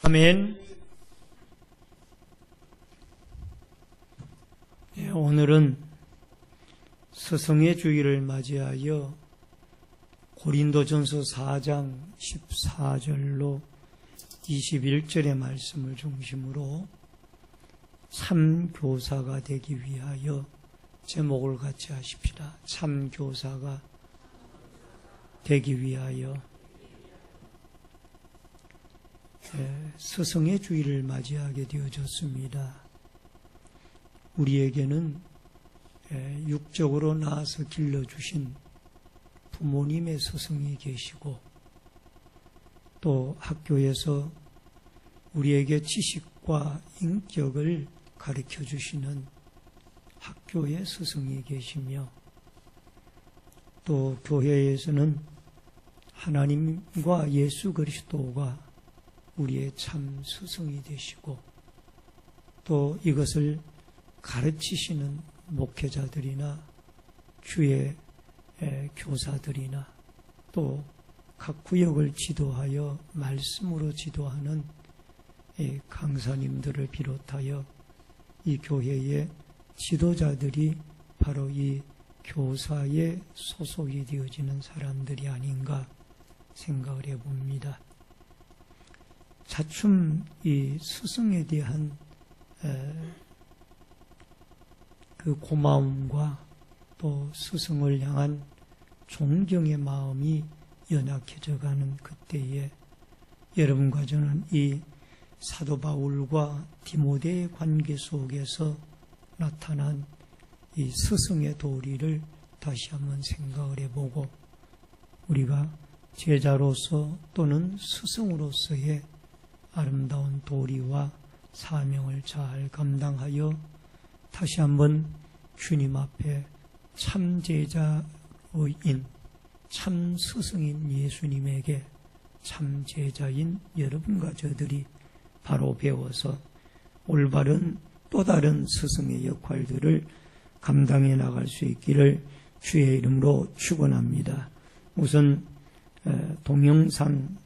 아멘. 오늘은 스승의 주일을 맞이하여 고린도전서 4장 14절로 21절의 말씀을 중심으로 참교사가 되기 위하여 제목을 같이 하십시다. 참교사가 되기 위하여. 스승의 주일을 맞이하게 되어졌습니다. 우리에게는 육적으로 낳아서 길러주신 부모님의 스승이 계시고, 또 학교에서 우리에게 지식과 인격을 가르쳐 주시는 학교의 스승이 계시며, 또 교회에서는 하나님과 예수 그리스도가 우리의 참 스승이 되시고, 또 이것을 가르치시는 목회자들이나 주의 교사들이나 또 각 구역을 지도하여 말씀으로 지도하는 강사님들을 비롯하여 이 교회의 지도자들이 바로 이 교사의 소속이 되어지는 사람들이 아닌가 생각을 해봅니다. 차츰 이 스승에 대한 그 고마움과 또 스승을 향한 존경의 마음이 연약해져 가는 그때에 여러분과 저는 이 사도 바울과 디모데의 관계 속에서 나타난 이 스승의 도리를 다시 한번 생각을 해보고, 우리가 제자로서 또는 스승으로서의 아름다운 도리와 사명을 잘 감당하여 다시 한번 주님 앞에 참 제자인, 참 스승인 예수님에게 참 제자인 여러분과 저들이 바로 배워서 올바른 또 다른 스승의 역할들을 감당해 나갈 수 있기를 주의 이름으로 축원합니다. 우선 동영상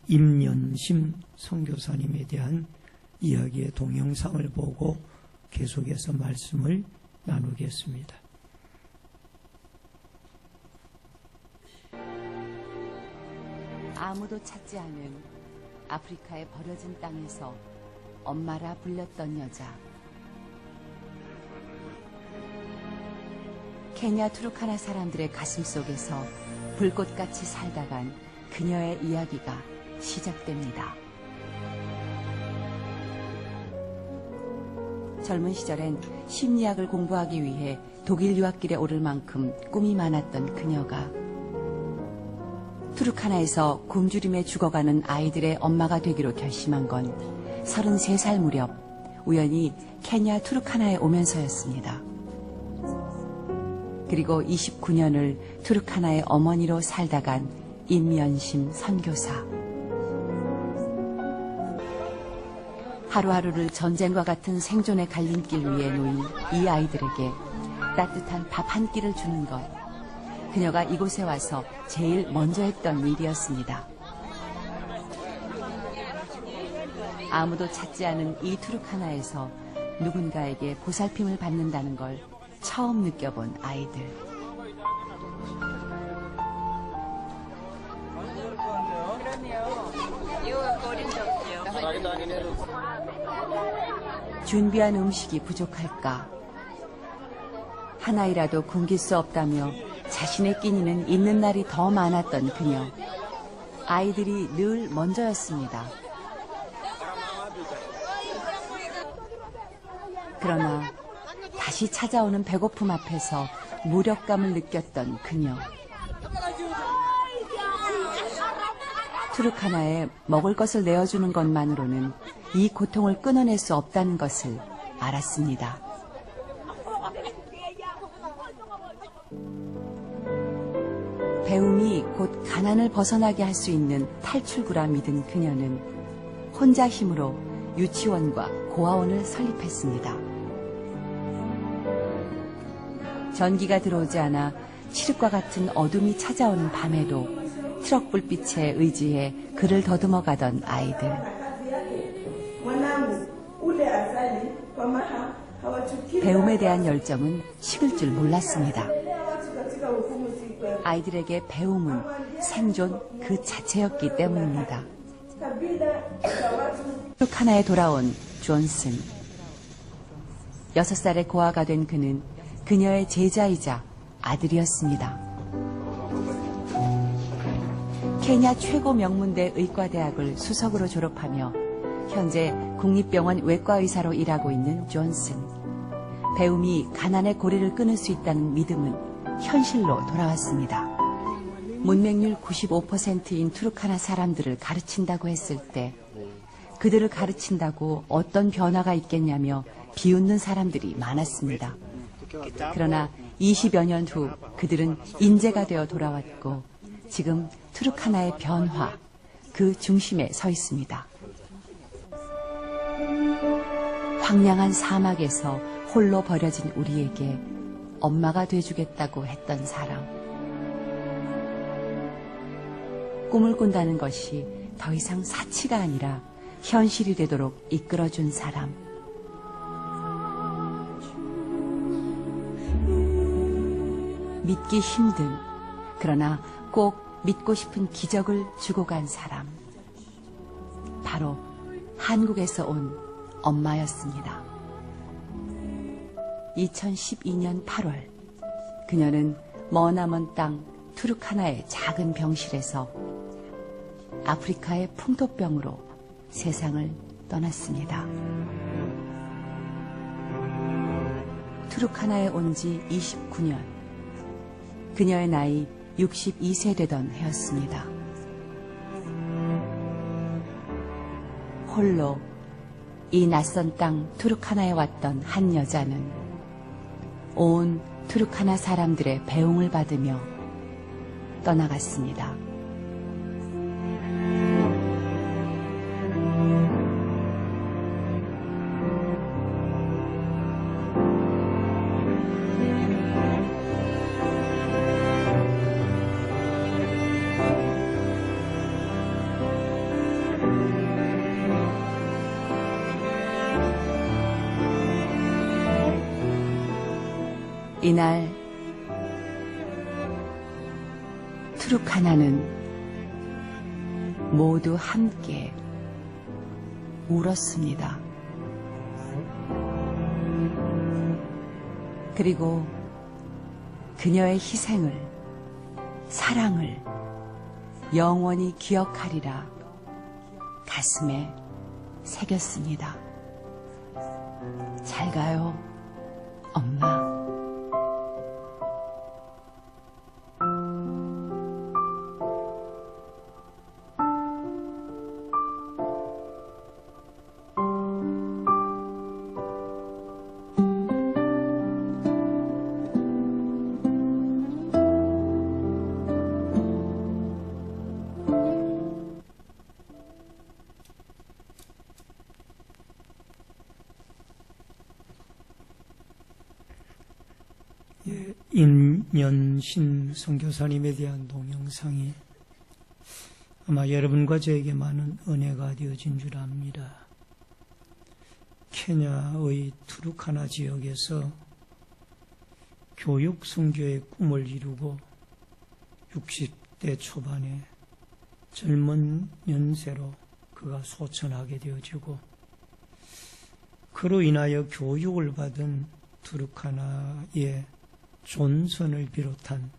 임연심 선교사님에 대한 이야기의 동영상을 보고 계속해서 말씀을 나누겠습니다. 아무도 찾지 않은 아프리카의 버려진 땅에서 엄마라 불렸던 여자. 케냐 투르카나 사람들의 가슴 속에서 불꽃같이 살다간 그녀의 이야기가 시작됩니다. 젊은 시절엔 심리학을 공부하기 위해 독일 유학길에 오를 만큼 꿈이 많았던 그녀가 투르카나에서 굶주림에 죽어가는 아이들의 엄마가 되기로 결심한 건 33살 무렵 우연히 케냐 투르카나에 오면서였습니다. 그리고 29년을 투르카나의 어머니로 살다간 임연심 선교사. 하루하루를 전쟁과 같은 생존의 갈림길 위에 놓인 이 아이들에게 따뜻한 밥 한 끼를 주는 것, 그녀가 이곳에 와서 제일 먼저 했던 일이었습니다. 아무도 찾지 않은 이 투르카나에서 누군가에게 보살핌을 받는다는 걸 처음 느껴본 아이들. 준비한 음식이 부족할까? 하나이라도 굶길 수 없다며 자신의 끼니는 있는 날이 더 많았던 그녀. 아이들이 늘 먼저였습니다. 그러나 다시 찾아오는 배고픔 앞에서 무력감을 느꼈던 그녀. 투르카나에 먹을 것을 내어주는 것만으로는 이 고통을 끊어낼 수 없다는 것을 알았습니다. 배움이 곧 가난을 벗어나게 할 수 있는 탈출구라 믿은 그녀는 혼자 힘으로 유치원과 고아원을 설립했습니다. 전기가 들어오지 않아 칠흑과 같은 어둠이 찾아오는 밤에도 트럭 불빛에 의지해 그를 더듬어 가던 아이들. 배움에 대한 열정은 식을 줄 몰랐습니다. 아이들에게 배움은 생존 그 자체였기 때문입니다. 트루카나에 돌아온 존슨. 6살의 고아가 된 그는 그녀의 제자이자 아들이었습니다. 케냐 최고 명문대 의과대학을 수석으로 졸업하며 현재 국립병원 외과의사로 일하고 있는 존슨. 배움이 가난의 고리를 끊을 수 있다는 믿음은 현실로 돌아왔습니다. 문맹률 95%인 투르카나 사람들을 가르친다고 했을 때 그들을 가르친다고 어떤 변화가 있겠냐며 비웃는 사람들이 많았습니다. 그러나 20여 년 후 그들은 인재가 되어 돌아왔고 지금 투르카나의 변화, 그 중심에 서 있습니다. 황량한 사막에서 홀로 버려진 우리에게 엄마가 돼주겠다고 했던 사람. 꿈을 꾼다는 것이 더 이상 사치가 아니라 현실이 되도록 이끌어준 사람. 믿기 힘든, 그러나 꼭 믿고 싶은 기적을 주고 간 사람. 바로 한국에서 온 엄마였습니다. 2012년 8월, 그녀는 머나먼 땅 투르카나의 작은 병실에서 아프리카의 풍토병으로 세상을 떠났습니다. 투르카나에 온 지 29년, 그녀의 나이 62세 되던 해였습니다. 홀로 이 낯선 땅 투르카나에 왔던 한 여자는 온 투르카나 사람들의 배웅을 받으며 떠나갔습니다. 이날 투르카나는 모두 함께 울었습니다. 그리고 그녀의 희생을, 사랑을 영원히 기억하리라 가슴에 새겼습니다. 잘 가요, 엄마. 임연신 선교사님에 대한 동영상이 아마 여러분과 저에게 많은 은혜가 되어진 줄 압니다. 케냐의 투르카나 지역에서 교육 선교의 꿈을 이루고 60대 초반에 젊은 연세로 그가 소천하게 되어지고 그로 인하여 교육을 받은 투르카나의 존슨을 비롯한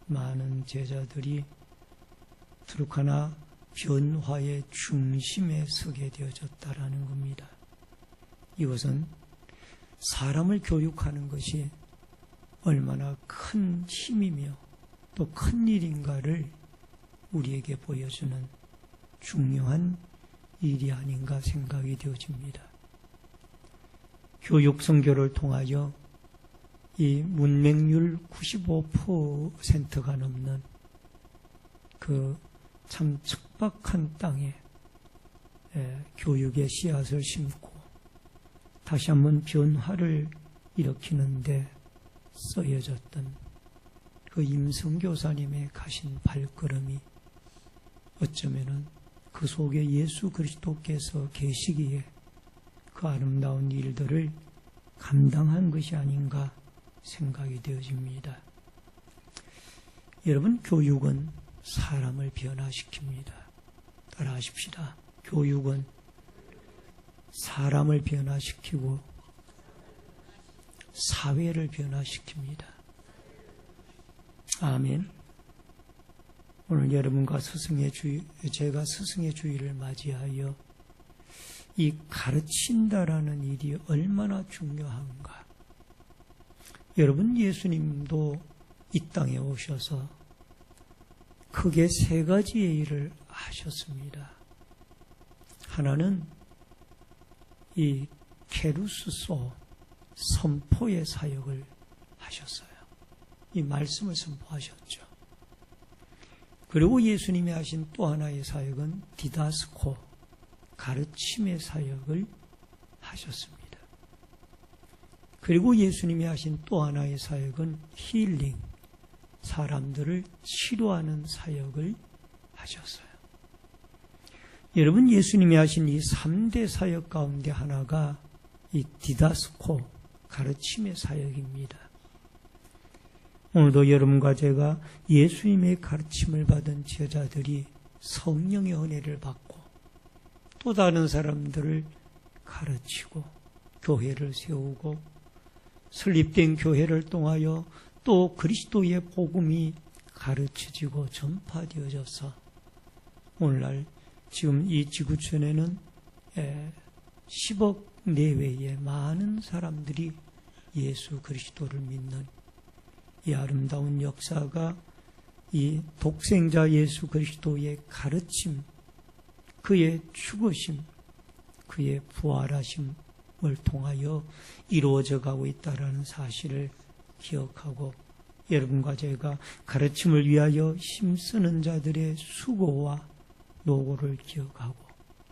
많은 제자들이 투르카나 변화의 중심에 서게 되어졌다라는 겁니다. 이것은 사람을 교육하는 것이 얼마나 큰 힘이며 또 큰 일인가를 우리에게 보여주는 중요한 일이 아닌가 생각이 되어집니다. 교육 선교를 통하여 이 문맹률 95%가 넘는 그 참 척박한 땅에 교육의 씨앗을 심고 다시 한번 변화를 일으키는데 쓰여졌던 그 임성교사님의 가신 발걸음이 어쩌면은 그 속에 예수 그리스도께서 계시기에 그 아름다운 일들을 감당한 것이 아닌가 생각이 되어집니다. 여러분, 교육은 사람을 변화시킵니다. 따라하십시다. 교육은 사람을 변화시키고 사회를 변화시킵니다. 아멘. 오늘 여러분과 제가 스승의 주일을 맞이하여 이 가르친다라는 일이 얼마나 중요한가. 여러분, 예수님도 이 땅에 오셔서 크게 세 가지의 일을 하셨습니다. 하나는 이 케루스소 선포의 사역을 하셨어요. 이 말씀을 선포하셨죠. 그리고 예수님이 하신 또 하나의 사역은 디다스코, 가르침의 사역을 하셨습니다. 그리고 예수님이 하신 또 하나의 사역은 힐링, 사람들을 치료하는 사역을 하셨어요. 여러분, 예수님이 하신 이 3대 사역 가운데 하나가 이 디다스코, 가르침의 사역입니다. 오늘도 여러분과 제가 예수님의 가르침을 받은 제자들이 성령의 은혜를 받고 또 다른 사람들을 가르치고 교회를 세우고 설립된 교회를 통하여 또 그리스도의 복음이 가르쳐지고 전파되어져서 오늘날 지금 이 지구촌에는 10억 내외의 많은 사람들이 예수 그리스도를 믿는 이 아름다운 역사가 이 독생자 예수 그리스도의 가르침, 그의 죽으심, 그의 부활하심을 통하여 이루어져 가고 있다는 사실을 기억하고 여러분과 제가 가르침을 위하여 힘쓰는 자들의 수고와 노고를 기억하고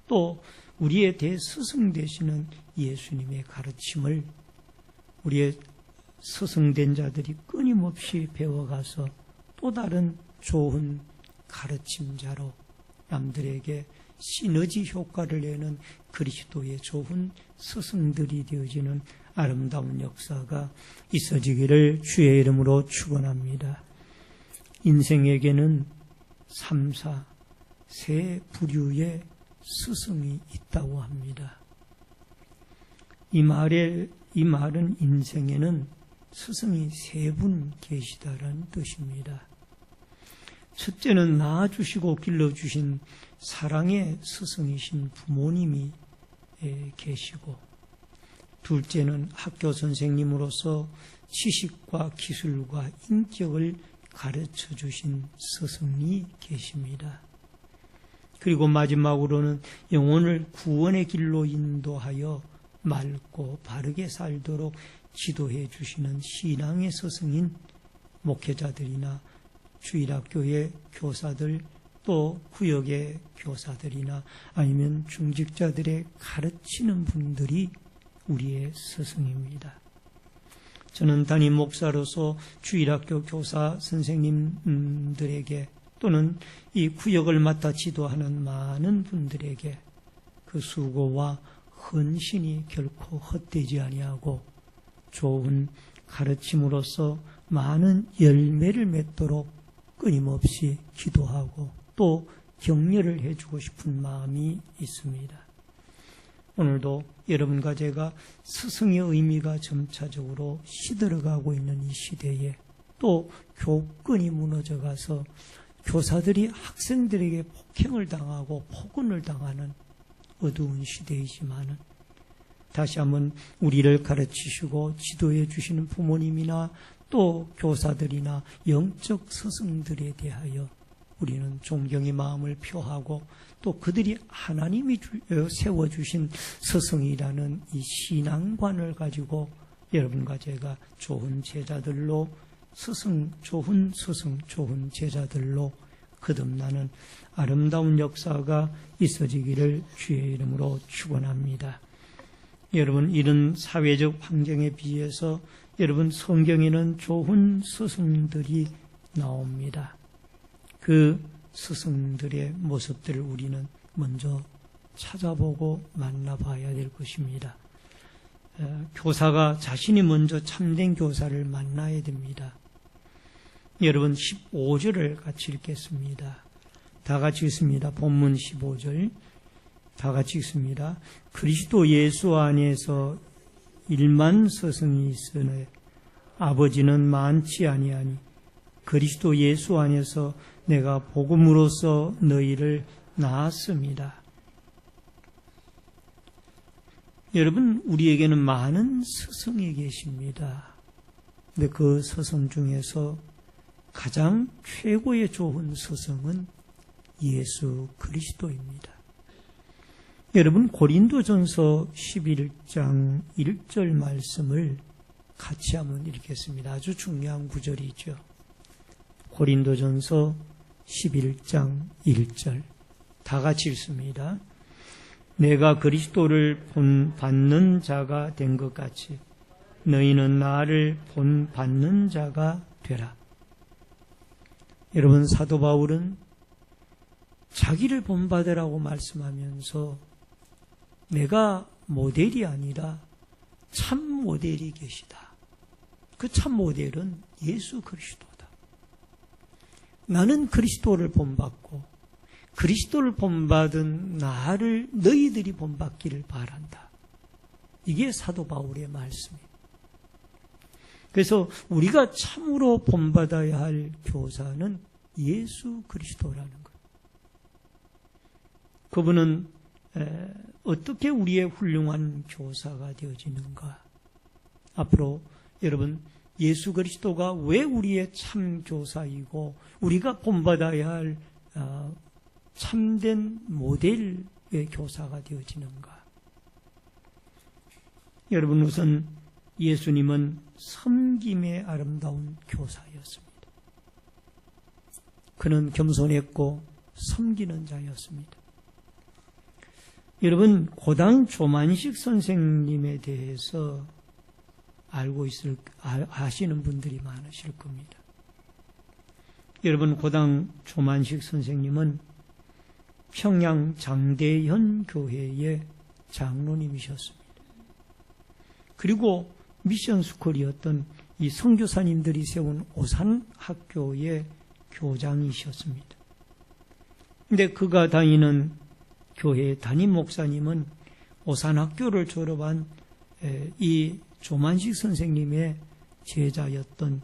또 우리의 대스승 되시는 예수님의 가르침을 우리의 스승된 자들이 끊임없이 배워가서 또 다른 좋은 가르침자로 남들에게 시너지 효과를 내는 그리스도의 좋은 스승들이 되어지는 아름다운 역사가 있어지기를 주의 이름으로 축원합니다. 인생에게는 3, 4, 세 부류의 스승이 있다고 합니다. 이 말은 인생에는 스승이 3분 계시다라는 뜻입니다. 첫째는 낳아주시고 길러주신 사랑의 스승이신 부모님이 계시고, 둘째는 학교 선생님으로서 지식과 기술과 인격을 가르쳐 주신 스승이 계십니다. 그리고 마지막으로는 영혼을 구원의 길로 인도하여 맑고 바르게 살도록 지도해 주시는 신앙의 스승인 목회자들이나 주일학교의 교사들, 또 구역의 교사들이나 아니면 중직자들의 가르치는 분들이 우리의 스승입니다. 저는 담임 목사로서 주일학교 교사 선생님들에게 또는 이 구역을 맡아 지도하는 많은 분들에게 그 수고와 헌신이 결코 헛되지 아니하고 좋은 가르침으로써 많은 열매를 맺도록 끊임없이 기도하고 또 격려를 해주고 싶은 마음이 있습니다. 오늘도 여러분과 제가 스승의 의미가 점차적으로 시들어가고 있는 이 시대에 또 교권이 무너져가서 교사들이 학생들에게 폭행을 당하고 폭언을 당하는 어두운 시대이지만은 다시 한번 우리를 가르치시고 지도해 주시는 부모님이나 또 교사들이나 영적 스승들에 대하여 우리는 존경의 마음을 표하고 또 그들이 하나님이 세워주신 스승이라는 이 신앙관을 가지고 여러분과 제가 좋은 제자들로 좋은 스승, 좋은 제자들로 거듭나는 아름다운 역사가 있어지기를 주의 이름으로 축원합니다. 여러분, 이런 사회적 환경에 비해서 여러분 성경에는 좋은 스승들이 나옵니다. 그 스승들의 모습들을 우리는 먼저 찾아보고 만나봐야 될 것입니다. 교사가 자신이 먼저 참된 교사를 만나야 됩니다. 여러분 15절을 같이 읽겠습니다. 다 같이 읽습니다. 본문 15절 다 같이 읽습니다. 그리스도 예수 안에서 1만 스승이 있으나 아버지는 많지 아니하니 그리스도 예수 안에서 내가 복음으로써 너희를 낳았습니다. 여러분, 우리에게는 많은 스승이 계십니다. 근데 그 스승 중에서 가장 최고의 좋은 스승은 예수 그리스도입니다. 여러분, 고린도전서 11장 1절 말씀을 같이 한번 읽겠습니다. 아주 중요한 구절이죠. 고린도전서 11장 1절 다 같이 읽습니다. 내가 그리스도를 본받는 자가 된 것 같이 너희는 나를 본받는 자가 되라. 여러분, 사도 바울은 자기를 본받으라고 말씀하면서 내가 모델이 아니라 참 모델이 계시다. 그 참 모델은 예수 그리스도다. 나는 그리스도를 본받고 그리스도를 본받은 나를 너희들이 본받기를 바란다. 이게 사도 바울의 말씀이에요. 그래서 우리가 참으로 본받아야 할 교사는 예수 그리스도라는 거예요. 그분은 어떻게 우리의 훌륭한 교사가 되어지는가? 앞으로 여러분, 예수 그리스도가 왜 우리의 참 교사이고 우리가 본받아야 할 참된 모델의 교사가 되어지는가? 여러분, 우선 예수님은 섬김의 아름다운 교사였습니다. 그는 겸손했고 섬기는 자였습니다. 여러분, 고당 조만식 선생님에 대해서 아시는 분들이 많으실 겁니다. 여러분, 고당 조만식 선생님은 평양 장대현 교회의 장로님이셨습니다. 그리고 미션 스쿨이었던 이 선교사님들이 세운 오산학교의 교장이셨습니다. 근데 그가 다니는 교회 담임 목사님은 오산학교를 졸업한 이 조만식 선생님의 제자였던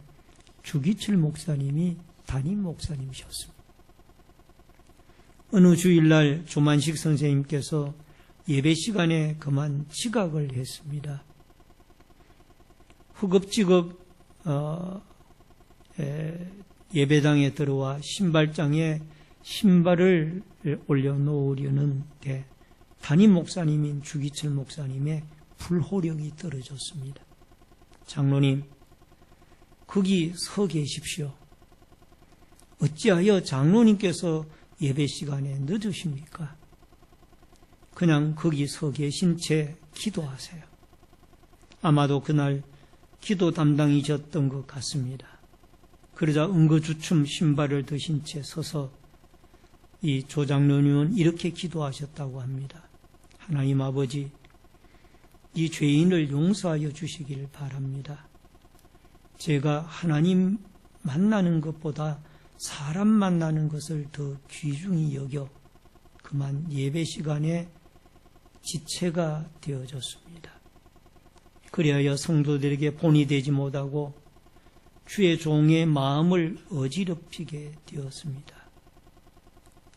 주기철 목사님이 담임 목사님이셨습니다. 어느 주일날 조만식 선생님께서 예배 시간에 그만 지각을 했습니다. 후급지급 예배당에 들어와 신발장에 신발을 올려놓으려는데 담임 목사님인 주기철 목사님의 불호령이 떨어졌습니다. 장로님, 거기 서 계십시오. 어찌하여 장로님께서 예배 시간에 늦으십니까? 그냥 거기 서 계신 채 기도하세요. 아마도 그날 기도 담당이셨던 것 같습니다. 그러자 응거주춤 신발을 드신 채 서서 이 조장로님은 이렇게 기도하셨다고 합니다. 하나님 아버지, 이 죄인을 용서하여 주시길 바랍니다. 제가 하나님 만나는 것보다 사람 만나는 것을 더 귀중히 여겨 그만 예배 시간에 지체가 되어졌습니다. 그리하여 성도들에게 본이 되지 못하고 주의 종의 마음을 어지럽히게 되었습니다.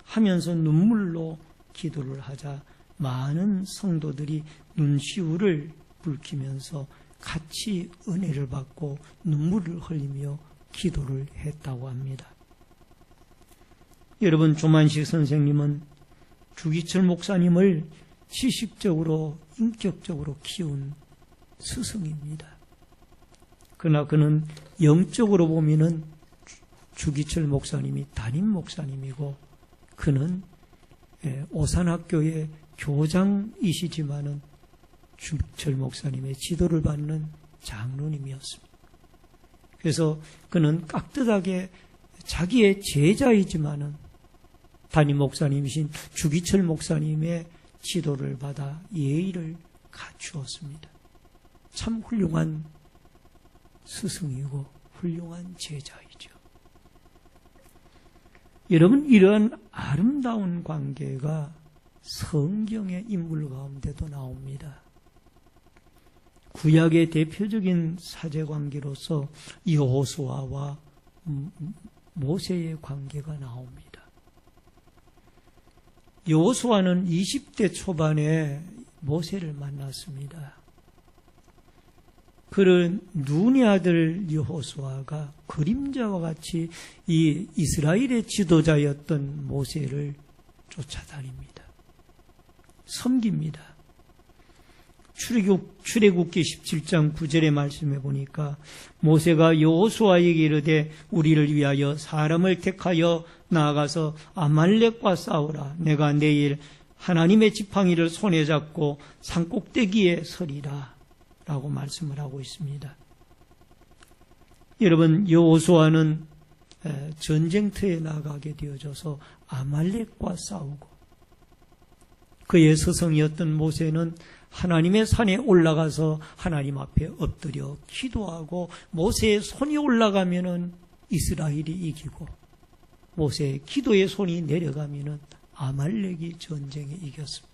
하면서 눈물로 기도를 하자 많은 성도들이 눈시울을 붉히면서 같이 은혜를 받고 눈물을 흘리며 기도를 했다고 합니다. 여러분, 조만식 선생님은 주기철 목사님을 지식적으로 인격적으로 키운 스승입니다. 그러나 그는 영적으로 보면은 주기철 목사님이 담임 목사님이고 그는 오산학교의 교장이시지만은 주기철 목사님의 지도를 받는 장로님이었습니다. 그래서 그는 깍듯하게 자기의 제자이지만은 담임 목사님이신 주기철 목사님의 지도를 받아 예의를 갖추었습니다. 참 훌륭한 스승이고 훌륭한 제자이죠. 여러분, 이러한 아름다운 관계가 성경의 인물 가운데도 나옵니다. 구약의 대표적인 사제관계로서 여호수아와 모세의 관계가 나옵니다. 여호수아는 20대 초반에 모세를 만났습니다. 그런 눈의 아들 여호수아가 그림자와 같이 이 이스라엘의 지도자였던 모세를 쫓아다닙니다. 섬깁니다. 출애굽기 17장 9절의 말씀에 보니까 모세가 여호수아에게 이르되 우리를 위하여 사람을 택하여 나아가서 아말렉과 싸우라. 내가 내일 하나님의 지팡이를 손에 잡고 산꼭대기에 서리라 라고 말씀을 하고 있습니다. 여러분, 여호수아는 전쟁터에 나가게 되어져서 아말렉과 싸우고 그의 스승이었던 모세는 하나님의 산에 올라가서 하나님 앞에 엎드려 기도하고 모세의 손이 올라가면은 이스라엘이 이기고 모세의 기도의 손이 내려가면은 아말렉이 전쟁에 이겼습니다.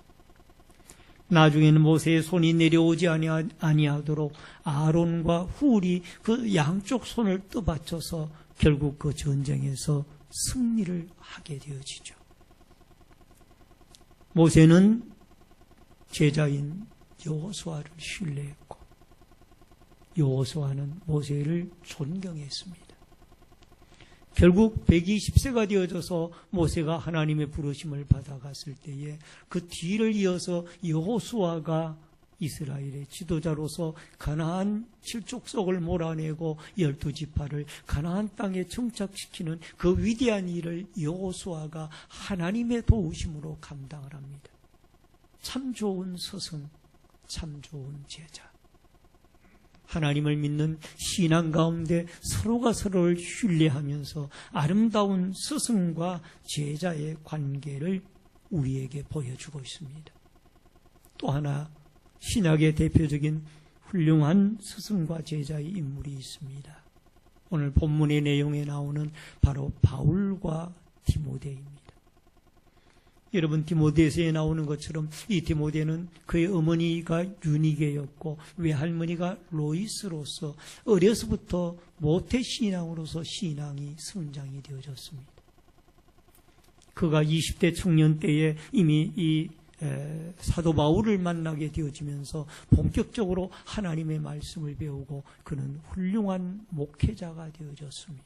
나중에는 모세의 손이 내려오지 아니하도록 아론과 훌이 그 양쪽 손을 떠받쳐서 결국 그 전쟁에서 승리를 하게 되어지죠. 모세는 제자인 여호수아를 신뢰했고 여호수아는 모세를 존경했습니다. 결국 120세가 되어져서 모세가 하나님의 부르심을 받아갔을 때에 그 뒤를 이어서 여호수아가 이스라엘의 지도자로서 가나안 칠족속을 몰아내고 12지파를 가나안 땅에 정착시키는 그 위대한 일을 여호수아가 하나님의 도우심으로 감당을 합니다. 참 좋은 스승, 참 좋은 제자. 하나님을 믿는 신앙 가운데 서로가 서로를 신뢰하면서 아름다운 스승과 제자의 관계를 우리에게 보여주고 있습니다. 또 하나 신약의 대표적인 훌륭한 스승과 제자의 인물이 있습니다. 오늘 본문의 내용에 나오는 바로 바울과 디모데입니다. 여러분, 디모데서에 나오는 것처럼 이 디모데는 그의 어머니가 유니게였고 외할머니가 로이스로서 어려서부터 모태신앙으로서 신앙이 성장이 되어졌습니다. 그가 20대 청년 때에 이미 이 사도 바울을 만나게 되어지면서 본격적으로 하나님의 말씀을 배우고 그는 훌륭한 목회자가 되어졌습니다.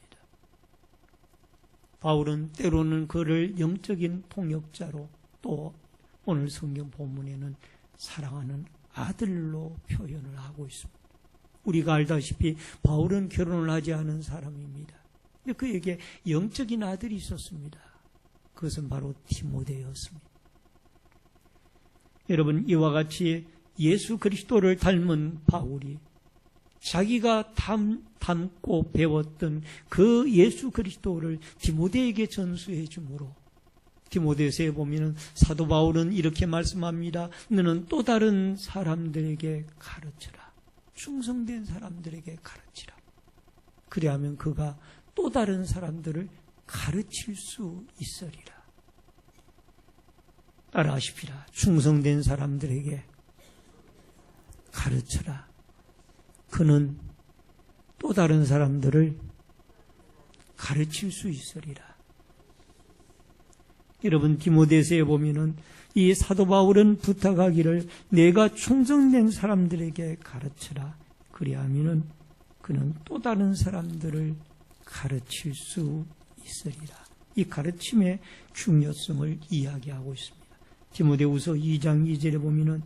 바울은 때로는 그를 영적인 통역자로 또 오늘 성경 본문에는 사랑하는 아들로 표현을 하고 있습니다. 우리가 알다시피 바울은 결혼을 하지 않은 사람입니다. 근데 그에게 영적인 아들이 있었습니다. 그것은 바로 디모데였습니다. 여러분, 이와 같이 예수 그리스도를 닮은 바울이 자기가 닮고 배웠던 그 예수 그리스도를 디모데에게 전수해 주므로 디모데서에 보면 사도 바울은 이렇게 말씀합니다. 너는 또 다른 사람들에게 가르쳐라. 충성된 사람들에게 가르치라. 그리하면 그가 또 다른 사람들을 가르칠 수 있으리라. 따라하십시다. 충성된 사람들에게 가르쳐라. 그는 또 다른 사람들을 가르칠 수 있으리라. 여러분, 디모데서에 보면은 이 사도 바울은 부탁하기를 내가 충성된 사람들에게 가르쳐라. 그리하면은 그는 또 다른 사람들을 가르칠 수 있으리라. 이 가르침의 중요성을 이야기하고 있습니다. 디모데후서 2장 2절에 보면은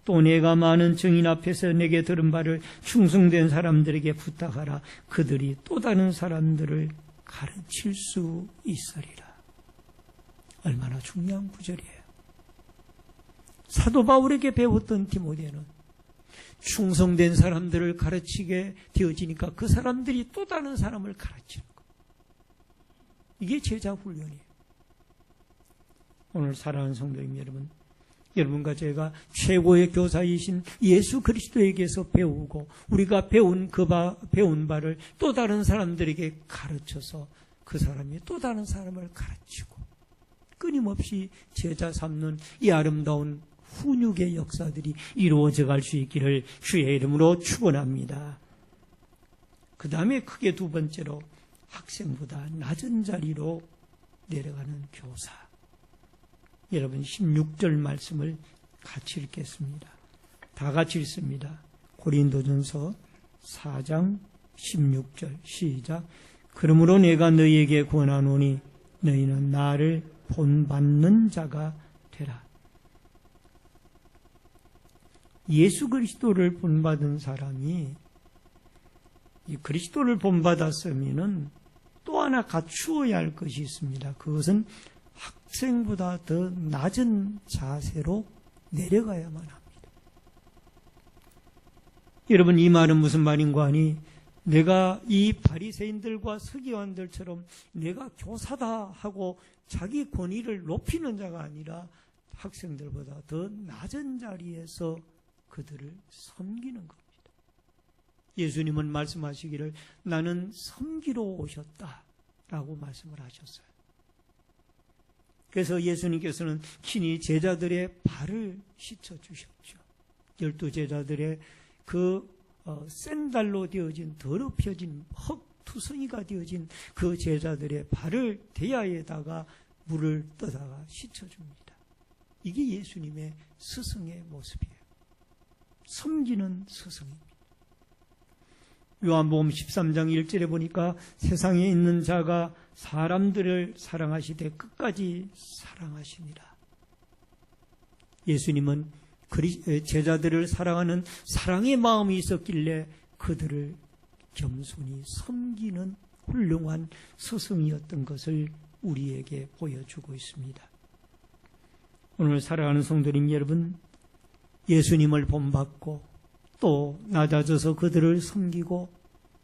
또 내가 많은 증인 앞에서 내게 들은 바를 충성된 사람들에게 부탁하라. 그들이 또 다른 사람들을 가르칠 수 있으리라. 얼마나 중요한 구절이에요. 사도 바울에게 배웠던 디모데는 충성된 사람들을 가르치게 되어지니까 그 사람들이 또 다른 사람을 가르치는 것. 이게 제자 훈련이에요. 오늘 사랑하는 성도님 여러분, 여러분과 제가 최고의 교사이신 예수 그리스도에게서 배우고 우리가 배운 배운 바를 또 다른 사람들에게 가르쳐서 그 사람이 또 다른 사람을 가르치고 끊임없이 제자 삼는 이 아름다운 훈육의 역사들이 이루어져 갈 수 있기를 주의 이름으로 축원합니다. 그 다음에 크게 두 번째로 학생보다 낮은 자리로 내려가는 교사. 여러분 16절 말씀을 같이 읽겠습니다. 다 같이 읽습니다. 고린도전서 4장 16절 시작. 그러므로 내가 너희에게 권하노니 너희는 나를 본받는 자가 되라. 예수 그리스도를 본받은 사람이 이 그리스도를 본받았으면은 또 하나 갖추어야 할 것이 있습니다. 그것은 학생보다 더 낮은 자세로 내려가야만 합니다. 여러분, 이 말은 무슨 말인가 하니 내가 이 바리새인들과 서기관들처럼 내가 교사다 하고 자기 권위를 높이는 자가 아니라 학생들보다 더 낮은 자리에서 그들을 섬기는 겁니다. 예수님은 말씀하시기를 나는 섬기러 오셨다라고 말씀을 하셨어요. 그래서 예수님께서는 친히 제자들의 발을 씻어주셨죠. 12제자들의 그 샌달로 되어진 더럽혀진 흙투성이가 되어진 그 제자들의 발을 대야에다가 물을 떠다가 씻어줍니다. 이게 예수님의 스승의 모습이에요. 섬기는 스승입니다. 요한복음 13장 1절에 보니까 세상에 있는 자가 사람들을 사랑하시되 끝까지 사랑하시니라. 예수님은 제자들을 사랑하는 사랑의 마음이 있었길래 그들을 겸손히 섬기는 훌륭한 스승이었던 것을 우리에게 보여주고 있습니다. 오늘 사랑하는 성도님 여러분, 예수님을 본받고 또 낮아져서 그들을 섬기고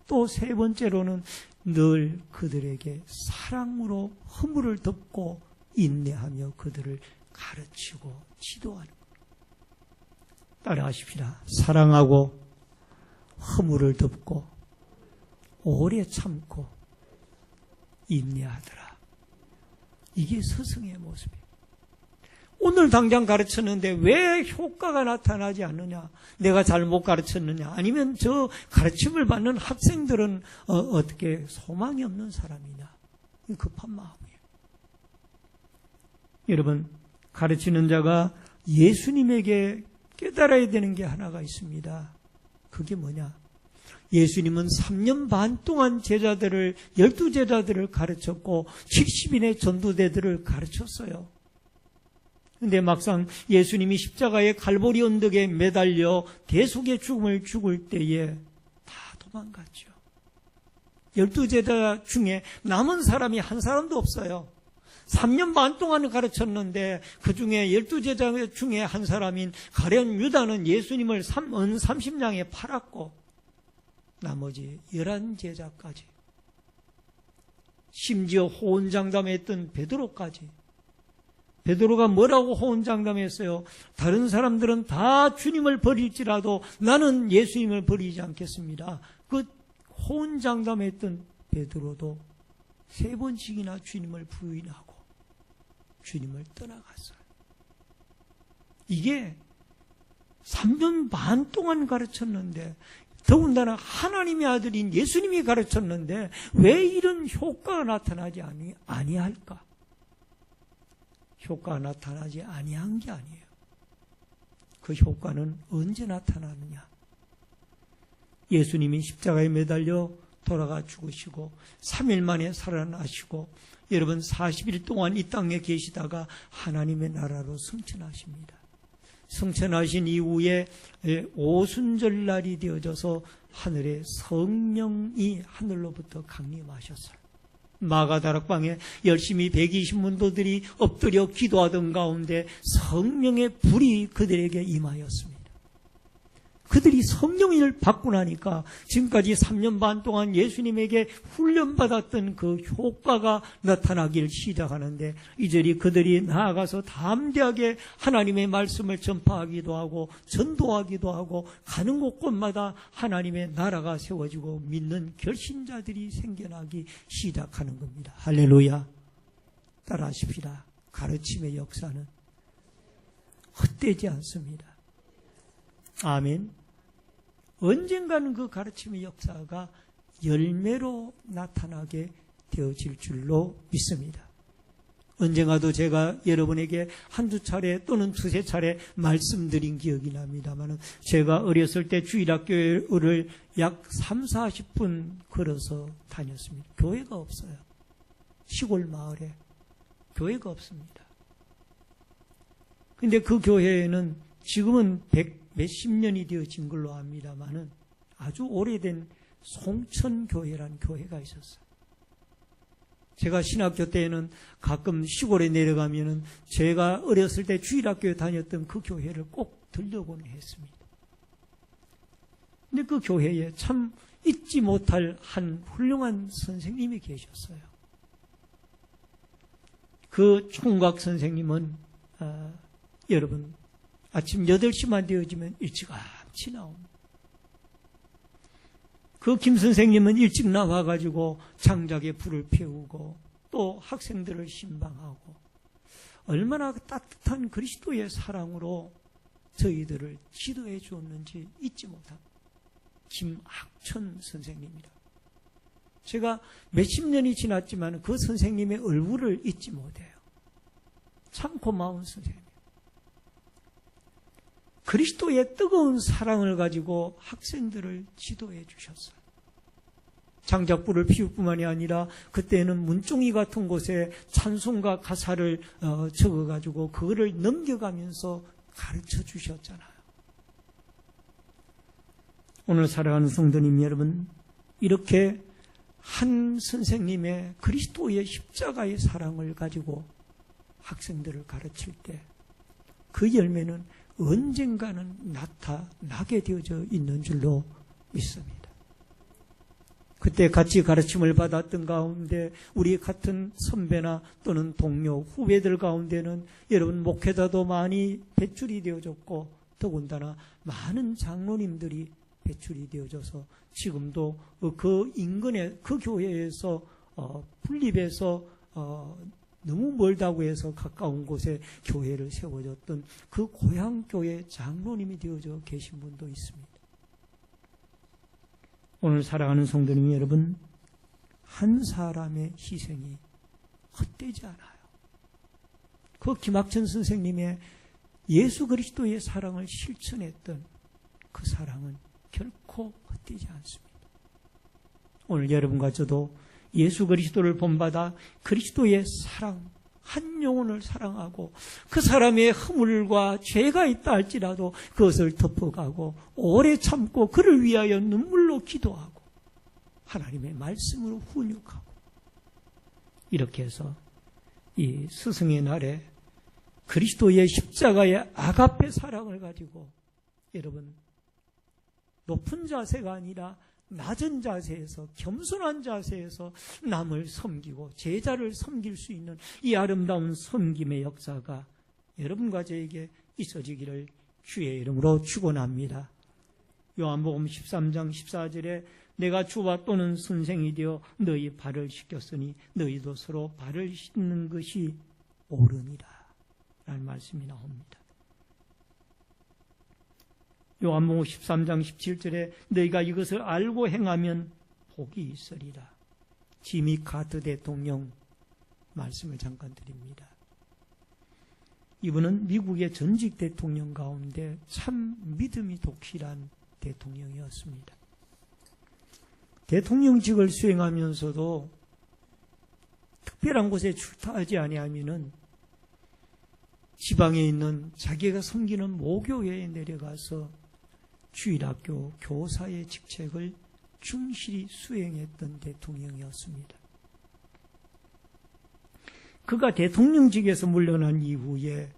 또 세 번째로는 늘 그들에게 사랑으로 허물을 덮고 인내하며 그들을 가르치고 지도하는 것. 따라하십시다. 사랑하고 허물을 덮고 오래 참고 인내하더라. 이게 스승의 모습이에요. 오늘 당장 가르쳤는데 왜 효과가 나타나지 않느냐? 내가 잘못 가르쳤느냐? 아니면 저 가르침을 받는 학생들은 어떻게 소망이 없는 사람이냐? 급한 마음이에요. 여러분, 가르치는 자가 예수님에게 깨달아야 되는 게 하나가 있습니다. 그게 뭐냐? 예수님은 3년 반 동안 12제자들을 가르쳤고 70인의 전도대들을 가르쳤어요. 근데 막상 예수님이 십자가의 갈보리 언덕에 매달려 대속의 죽음을 죽을 때에 다 도망갔죠. 12제자 중에 남은 사람이 한 사람도 없어요. 3년 반 동안 가르쳤는데 그 중에 12제자 중에 한 사람인 가룟 유다는 예수님을 은 30냥에 팔았고 나머지 11제자까지 심지어 호언장담했던 베드로까지 베드로가 뭐라고 호언장담했어요? 다른 사람들은 다 주님을 버릴지라도 나는 예수님을 버리지 않겠습니다. 그 호언장담했던 베드로도 3번씩이나 주님을 부인하고 주님을 떠나갔어요. 이게 3년 반 동안 가르쳤는데 더군다나 하나님의 아들인 예수님이 가르쳤는데 왜 이런 효과가 나타나지 아니할까? 효과가 나타나지 아니한 게 아니에요. 그 효과는 언제 나타나느냐? 예수님이 십자가에 매달려 돌아가 죽으시고 3일 만에 살아나시고 여러분 40일 동안 이 땅에 계시다가 하나님의 나라로 승천하십니다. 승천하신 이후에 오순절날이 되어져서 하늘에 성령이 하늘로부터 강림하셨어요. 마가다락방에 열심히 120문도들이 엎드려 기도하던 가운데 성령의 불이 그들에게 임하였습니다. 그들이 성령을 받고 나니까 지금까지 3년 반 동안 예수님에게 훈련받았던 그 효과가 나타나기를 시작하는데, 이제리 그들이 나아가서 담대하게 하나님의 말씀을 전파하기도 하고 전도하기도 하고 가는 곳곳마다 하나님의 나라가 세워지고 믿는 결신자들이 생겨나기 시작하는 겁니다. 할렐루야. 따라하십시다. 가르침의 역사는 헛되지 않습니다. 아멘. 언젠가는 그 가르침의 역사가 열매로 나타나게 되어질 줄로 믿습니다. 언젠가도 제가 여러분에게 한두 차례 또는 두세 차례 말씀드린 기억이 납니다만, 제가 어렸을 때 주일학교를 약 3, 40분 걸어서 다녔습니다. 교회가 없어요. 시골 마을에 교회가 없습니다. 근데 그 교회에는 지금은 몇십 년이 되어진 걸로 압니다만은 아주 오래된 송천교회라는 교회가 있었어요. 제가 신학교 때에는 가끔 시골에 내려가면은 제가 어렸을 때 주일학교에 다녔던 그 교회를 꼭 들려보곤 했습니다. 근데 그 교회에 참 잊지 못할 한 훌륭한 선생님이 계셨어요. 그 총각 선생님은 여러분 아침 8시만 되어지면 일찌감치 나옵니다. 그 김 선생님은 일찍 나와가지고 장작에 불을 피우고 또 학생들을 신방하고, 얼마나 따뜻한 그리스도의 사랑으로 저희들을 지도해 주었는지 잊지 못합니다. 김학천 선생님이라. 제가 몇십 년이 지났지만 그 선생님의 얼굴을 잊지 못해요. 참 고마운 선생님. 그리스도의 뜨거운 사랑을 가지고 학생들을 지도해 주셨어요. 장작불을 피울 뿐만이 아니라 그때는 문종이 같은 곳에 찬송가 가사를 적어가지고 그거를 넘겨가면서 가르쳐 주셨잖아요. 오늘 사랑하는 성도님 여러분, 이렇게 한 선생님의 그리스도의 십자가의 사랑을 가지고 학생들을 가르칠 때 그 열매는 언젠가는 나타나게 되어져 있는 줄로 믿습니다. 그때 같이 가르침을 받았던 가운데 우리 같은 선배나 또는 동료, 후배들 가운데는 여러분 목회자도 많이 배출이 되어졌고, 더군다나 많은 장로님들이 배출이 되어져서 지금도 그 인근의 그 교회에서 분립해서 너무 멀다고 해서 가까운 곳에 교회를 세워졌던 그 고향교회 장로님이 되어져 계신 분도 있습니다. 오늘 사랑하는 성도님 여러분, 한 사람의 희생이 헛되지 않아요. 그 김학천 선생님의 예수 그리스도의 사랑을 실천했던 그 사랑은 결코 헛되지 않습니다. 오늘 여러분과 저도 예수 그리스도를 본받아 그리스도의 사랑, 한 영혼을 사랑하고 그 사람의 허물과 죄가 있다 할지라도 그것을 덮어가고 오래 참고 그를 위하여 눈물로 기도하고 하나님의 말씀으로 훈육하고, 이렇게 해서 이 스승의 날에 그리스도의 십자가의 아가페 사랑을 가지고 여러분 높은 자세가 아니라 낮은 자세에서, 겸손한 자세에서 남을 섬기고 제자를 섬길 수 있는 이 아름다운 섬김의 역사가 여러분과 저에게 있어지기를 주의 이름으로 축원합니다. 요한복음 13장 14절에 내가 주와 또는 선생이 되어 너희 발을 씻겼으니 너희도 서로 발을 씻는 것이 옳으니라 라는 말씀이 나옵니다. 요한복음 13장 17절에 너희가 이것을 알고 행하면 복이 있으리라. 지미 카트 대통령 말씀을 잠깐 드립니다. 이분은 미국의 전직 대통령 가운데 참 믿음이 독실한 대통령이었습니다. 대통령직을 수행하면서도 특별한 곳에 출타하지 아니하면은 지방에 있는 자기가 섬기는 모교회에 내려가서 주일학교 교사의 직책을 충실히 수행했던 대통령이었습니다. 그가 대통령직에서 물러난 이후에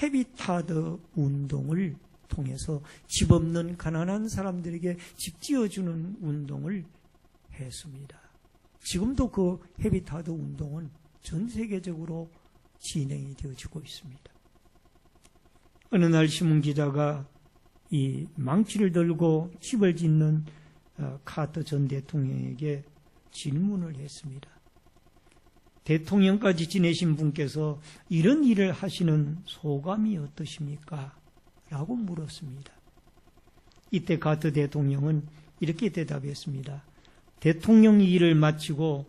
헤비타드 운동을 통해서 집 없는 가난한 사람들에게 집 지어주는 운동을 했습니다. 지금도 그 헤비타드 운동은 전 세계적으로 진행이 되어지고 있습니다. 어느 날 신문기자가 이 망치를 들고 집을 짓는 카터 전 대통령에게 질문을 했습니다. 대통령까지 지내신 분께서 이런 일을 하시는 소감이 어떠십니까? 라고 물었습니다. 이때 카터 대통령은 이렇게 대답했습니다. 대통령 일을 마치고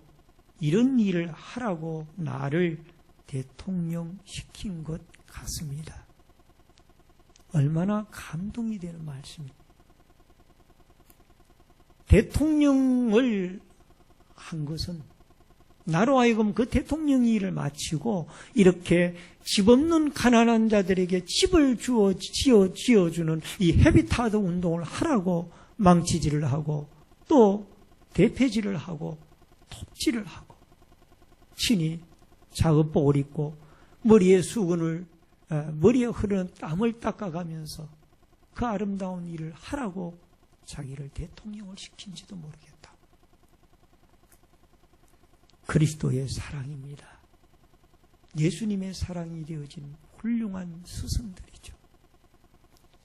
이런 일을 하라고 나를 대통령 시킨 것 같습니다. 얼마나 감동이 되는 말씀입니다. 대통령을 한 것은 나로 하여금 그 대통령 일을 마치고 이렇게 집 없는 가난한 자들에게 집을 지어주는 이 헤비타드 운동을 하라고 망치질을 하고 또 대패질을 하고 톱질을 하고 친히 작업복을 입고 머리에 흐르는 땀을 닦아가면서 그 아름다운 일을 하라고 자기를 대통령을 시킨지도 모르겠다. 그리스도의 사랑입니다. 예수님의 사랑이 되어진 훌륭한 스승들이죠.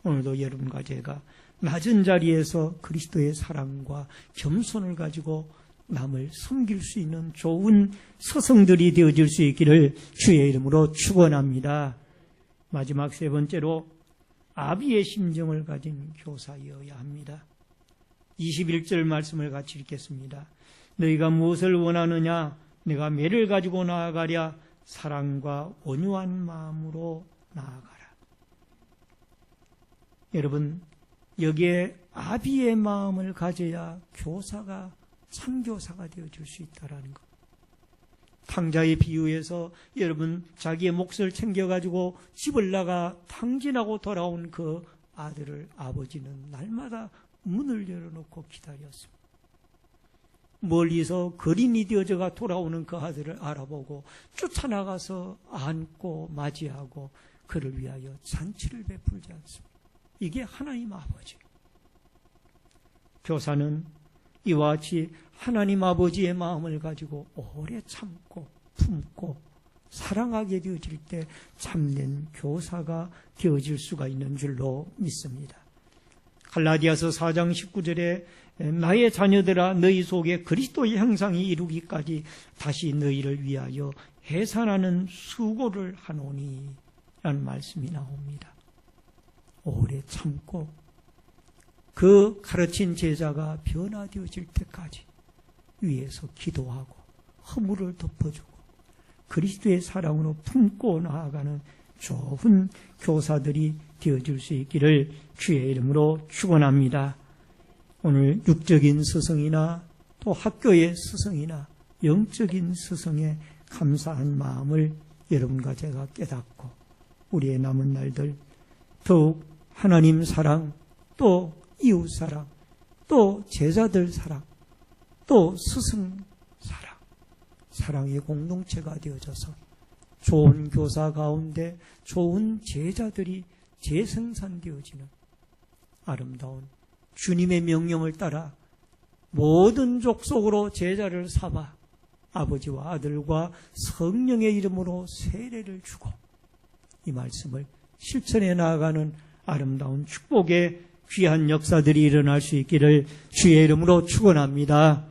오늘도 여러분과 제가 낮은 자리에서 그리스도의 사랑과 겸손을 가지고 남을 섬길 수 있는 좋은 스승들이 되어질 수 있기를 주의 이름으로 축원합니다. 마지막 세 번째로 아비의 심정을 가진 교사이어야 합니다. 21절 말씀을 같이 읽겠습니다. 너희가 무엇을 원하느냐? 내가 매를 가지고 나아가랴. 사랑과 온유한 마음으로 나아가라. 여러분, 여기에 아비의 마음을 가져야 교사가 참교사가 되어줄 수 있다는 것. 탕자의 비유에서 여러분 자기의 몫을 챙겨가지고 집을 나가 탕진하고 돌아온 그 아들을 아버지는 날마다 문을 열어놓고 기다렸습니다. 멀리서 거린이 되어져가 돌아오는 그 아들을 알아보고 쫓아나가서 안고 맞이하고 그를 위하여 잔치를 베풀지 않습니다. 이게 하나님 아버지. 교사는 이와 같이 하나님 아버지의 마음을 가지고 오래 참고 품고 사랑하게 되어질 때 참된 교사가 되어질 수가 있는 줄로 믿습니다. 갈라디아서 4장 19절에 나의 자녀들아 너희 속에 그리스도의 형상이 이루기까지 다시 너희를 위하여 해산하는 수고를 하노니 라는 말씀이 나옵니다. 오래 참고 그 가르친 제자가 변화되어질 때까지 위에서 기도하고 허물을 덮어주고 그리스도의 사랑으로 품고 나아가는 좋은 교사들이 되어줄 수 있기를 주의 이름으로 축원합니다. 오늘 육적인 스승이나 또 학교의 스승이나 영적인 스승의 감사한 마음을 여러분과 제가 깨닫고 우리의 남은 날들 더욱 하나님 사랑 또 이웃 사랑 또 제자들 사랑 또 스승 사랑 사랑의 공동체가 되어져서 좋은 교사 가운데 좋은 제자들이 재생산되어지는 아름다운 주님의 명령을 따라 모든 족속으로 제자를 삼아 아버지와 아들과 성령의 이름으로 세례를 주고 이 말씀을 실천해 나아가는 아름다운 축복의 귀한 역사들이 일어날 수 있기를 주의 이름으로 축원합니다.